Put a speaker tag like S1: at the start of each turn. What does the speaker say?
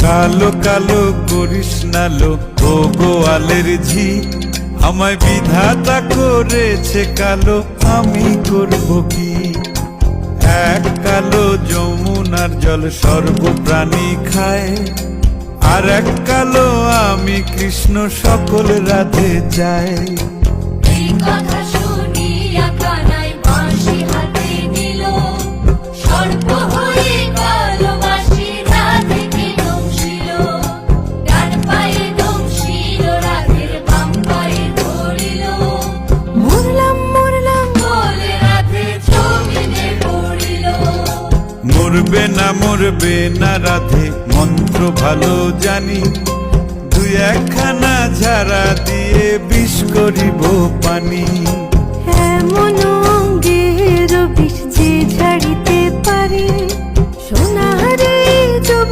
S1: কালো কালো করিস না লো ও গোয়ালের ঝি, আমায় বিধাতা করেছে কালো, আমি করব কি? এক কালো যমুনার জল সর্বপ্রাণী খায়, আর এক কালো আমি কৃষ্ণ সকল রাধে চাই।
S2: এই কথা শুনিয়া কানাই বাঁশি হাতে নিল, সর্প হয়ে কালো বাঁশি রাধেকে দংশিল। ডান পায়ে দংশিল রাধের, বাম পায়ে ধরিল। মরলাম মরলাম বলে রাধে জমিনে পড়িল।
S1: মরবে না রাধে মন্ত্র ভালো জানি, দুই একখানা ঝাড়া দিয়ে বিষ করিব পানি।
S2: এমন অঙ্গের বিষ যে ঝাড়ি